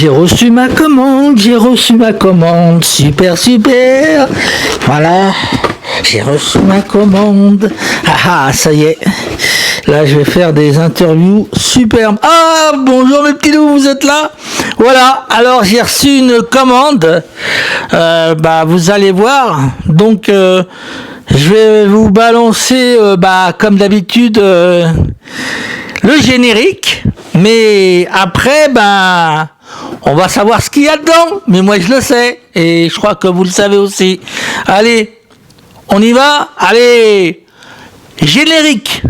J'ai reçu ma commande, super, super. Voilà, j'ai reçu ma commande. Ah, ça y est. Là, je vais faire des interviews superbes. Ah, bonjour mes petits loups, vous êtes là? Voilà, alors j'ai reçu une commande. Vous allez voir. Donc, je vais vous balancer, comme d'habitude, le générique. Mais après, on va savoir ce qu'il y a dedans. Mais moi, je le sais. Et je crois que vous le savez aussi. Allez, on y va? Allez, générique.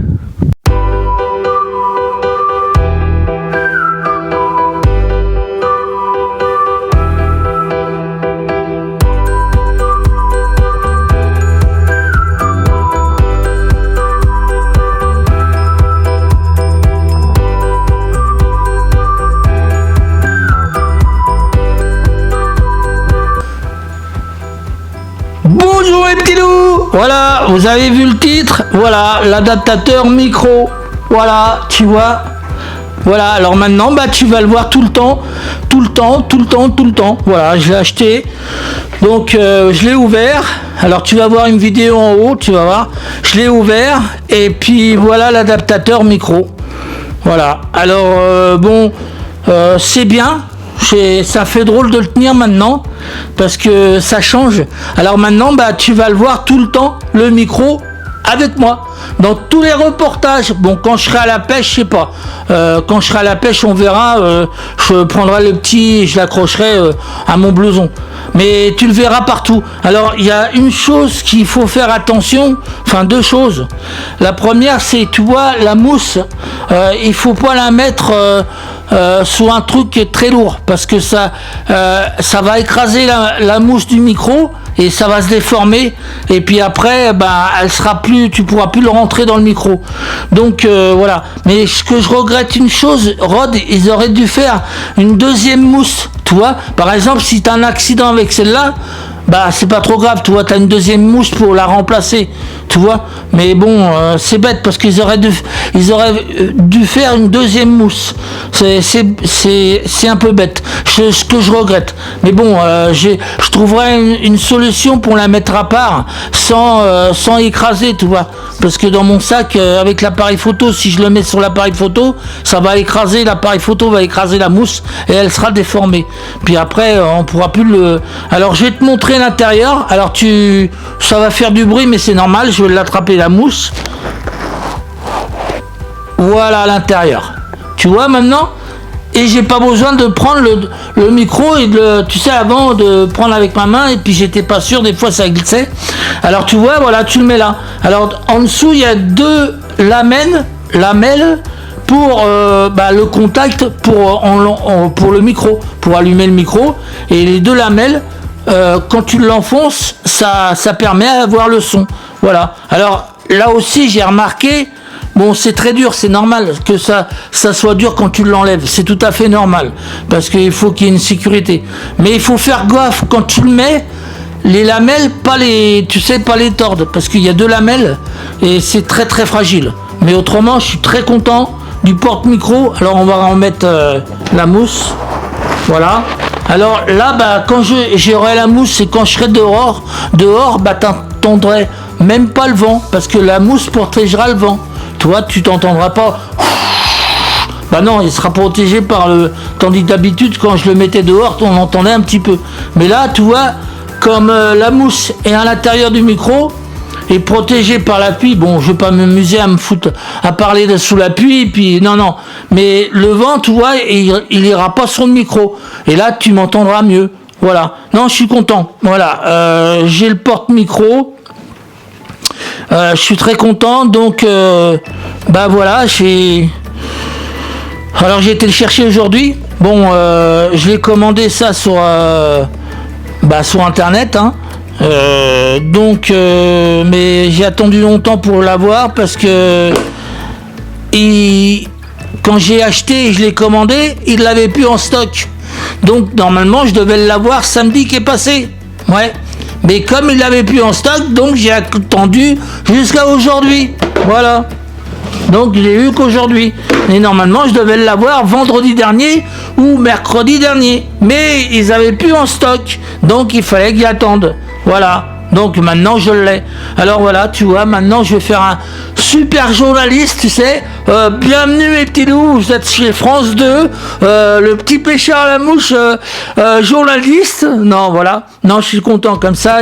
Bonjour les petits loups. Voilà, vous avez vu le titre. Voilà, l'adaptateur micro. Voilà, tu vois. Voilà, alors maintenant, tu vas le voir tout le temps. Voilà, je l'ai acheté. Donc, je l'ai ouvert. Alors, tu vas voir une vidéo en haut, tu vas voir. Je l'ai ouvert. Et puis, voilà l'adaptateur micro. Voilà. Alors, c'est bien. Ça fait drôle de le tenir maintenant parce que ça change. Alors maintenant, tu vas le voir tout le temps, le micro avec moi dans tous les reportages. Bon, quand je serai à la pêche, je sais pas. Quand je serai à la pêche, on verra. Je prendrai le petit, je l'accrocherai à mon blouson. Mais tu le verras partout. Alors, il y a une chose qu'il faut faire attention. Enfin, deux choses. La première, c'est, tu vois, la mousse. Il faut pas la mettre sous un truc qui est très lourd parce que ça va écraser la mousse du micro et ça va se déformer et puis après elle sera plus, tu pourras plus le rentrer dans le micro. Donc voilà. Mais ce que je regrette une chose, Rod, ils auraient dû faire une deuxième mousse. Tu vois, par exemple, si tu as un accident avec celle-là, c'est pas trop grave, tu vois, tu as une deuxième mousse pour la remplacer, tu vois. Mais bon, c'est bête parce qu'ils auraient dû faire une deuxième mousse. C'est un peu bête, ce que je regrette. Mais bon, je trouverai une solution pour la mettre à part sans écraser, tu vois. Parce que dans mon sac, avec l'appareil photo, si je le mets sur l'appareil photo, ça va écraser, l'appareil photo va écraser la mousse et elle sera déformée. Puis après, on pourra plus le... Alors, je vais te montrer l'intérieur. Alors, ça va faire du bruit, mais c'est normal, je vais l'attraper la mousse. Voilà l'intérieur. Tu vois maintenant? Et j'ai pas besoin de prendre le micro et tu sais, avant de prendre avec ma main, et puis j'étais pas sûr, des fois ça glissait. Alors tu vois, voilà, tu le mets là. Alors en dessous, il y a deux lamelles pour le contact pour le micro, pour allumer le micro. Et les deux lamelles, quand tu l'enfonces, ça permet d'avoir le son. Voilà. Alors là aussi, j'ai remarqué. Bon, c'est très dur, c'est normal que ça soit dur quand tu l'enlèves. C'est tout à fait normal. Parce qu'il faut qu'il y ait une sécurité. Mais il faut faire gaffe quand tu le mets, les lamelles, pas les tordre. Parce qu'il y a deux lamelles et c'est très très fragile. Mais autrement, je suis très content du porte-micro. Alors on va en mettre la mousse. Voilà. Alors là, quand j'aurai la mousse et quand je serai dehors, t'entendrais même pas le vent. Parce que la mousse protégera le vent. Toi, tu t'entendras pas. Non, il sera protégé par le... Tandis que d'habitude, quand je le mettais dehors, on entendait un petit peu. Mais là, tu vois, comme la mousse est à l'intérieur du micro, est protégée par la pluie, bon, je vais pas m'amuser à parler sous la pluie, puis non. Mais le vent, tu vois, il ira pas sur le micro. Et là, tu m'entendras mieux. Voilà. Non, je suis content. Voilà. J'ai le porte-micro. Je suis très content, donc voilà, alors j'ai été le chercher aujourd'hui. Bon, je l'ai commandé ça sur internet, hein. Mais j'ai attendu longtemps pour l'avoir parce que quand j'ai acheté et je l'ai commandé, il l'avait plus en stock. Donc normalement je devais l'avoir samedi qui est passé. Ouais. Mais comme il l'avait plus en stock, donc j'ai attendu jusqu'à aujourd'hui. Voilà. Donc je l'ai eu qu'aujourd'hui. Et normalement je devais l'avoir vendredi dernier ou mercredi dernier. Mais ils avaient plus en stock. Donc il fallait qu'ils attendent. Voilà. Donc maintenant je l'ai. Alors voilà, tu vois, maintenant je vais faire un super journaliste, tu sais. Bienvenue mes petits loups, vous êtes chez France 2, le petit pêcheur à la mouche, journaliste. Non, voilà. Non, je suis content comme ça.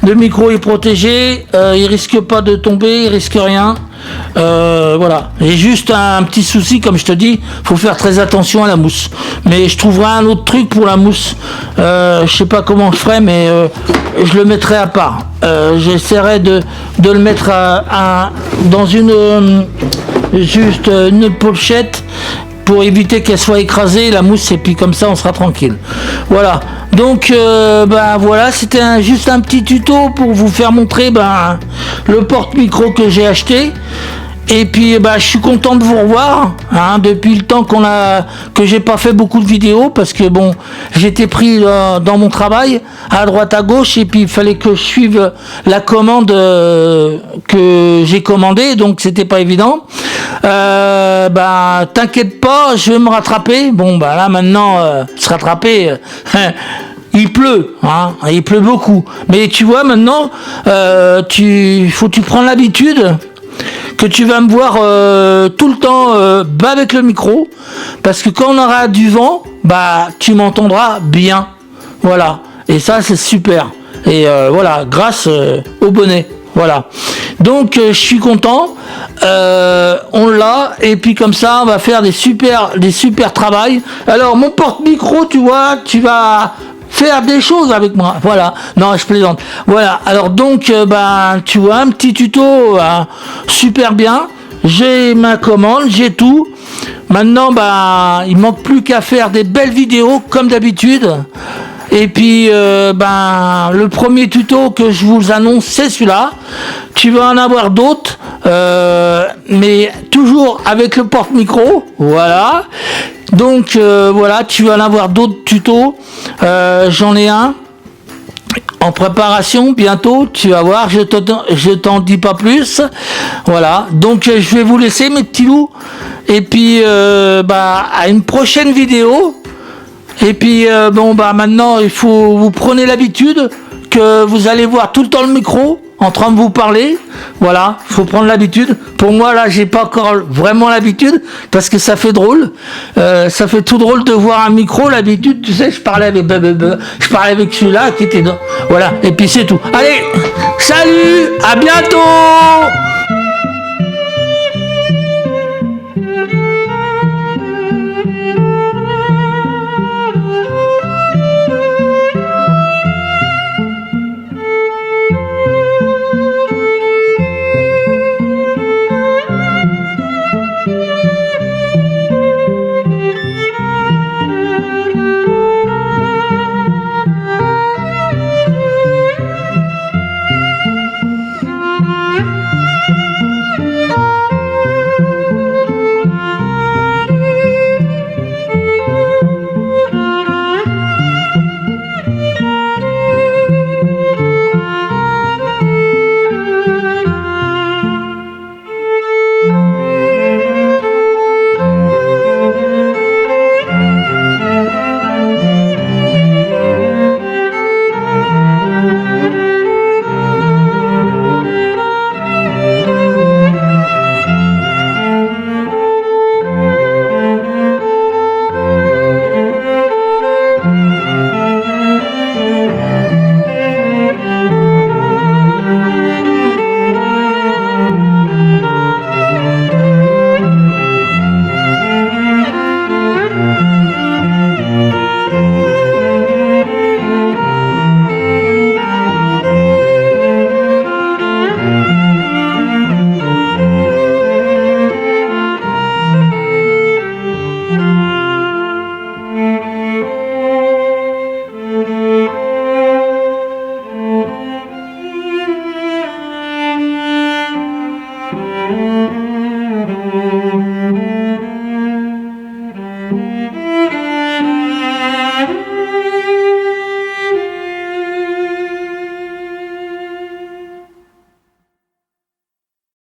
Le micro est protégé, il risque pas de tomber, il risque rien. Voilà. J'ai juste un petit souci, comme je te dis, faut faire très attention à la mousse. Mais je trouverai un autre truc pour la mousse. Je sais pas comment je ferai, mais je le mettrai à part. J'essaierai de le mettre dans une pochette pour éviter qu'elle soit écrasée, la mousse, et puis comme ça on sera tranquille. Voilà. Donc voilà, c'était juste un petit tuto pour vous faire montrer le porte-micro que j'ai acheté. Et puis je suis content de vous revoir, hein, depuis le temps que j'ai pas fait beaucoup de vidéos parce que bon, j'étais pris dans mon travail à droite à gauche et puis il fallait que je suive la commande que j'ai commandée, donc c'était pas évident. T'inquiète pas, je vais me rattraper. Bon là maintenant se rattraper. Il pleut, hein, il pleut beaucoup. Mais tu vois maintenant, tu prends l'habitude que tu vas me voir tout le temps avec le micro, parce que quand on aura du vent, tu m'entendras bien. Voilà. Et ça c'est super. Et voilà, grâce au bonnet. Voilà. Donc je suis content. On l'a. Et puis comme ça, on va faire des super travails. Alors mon porte-micro, tu vois, tu vas faire des choses avec moi, voilà. Non, je plaisante. Voilà. Alors donc, tu vois, un petit tuto super bien. J'ai ma commande, j'ai tout. Maintenant, il manque plus qu'à faire des belles vidéos comme d'habitude. Et puis, le premier tuto que je vous annonce, c'est celui-là. Tu vas en avoir d'autres, mais toujours avec le porte-micro. Voilà. Donc, voilà, tu vas en avoir d'autres tutos. J'en ai un en préparation bientôt. Tu vas voir, je t'en dis pas plus. Voilà. Donc, je vais vous laisser, mes petits loups. Et puis, à une prochaine vidéo. Et puis maintenant vous prenez l'habitude que vous allez voir tout le temps le micro en train de vous parler. Voilà, il faut prendre l'habitude. Pour moi là, j'ai pas encore vraiment l'habitude parce que ça fait drôle. Ça fait tout drôle de voir un micro. L'habitude, tu sais, je parlais avec celui-là qui était dans... Voilà, et puis c'est tout. Allez, salut, à bientôt.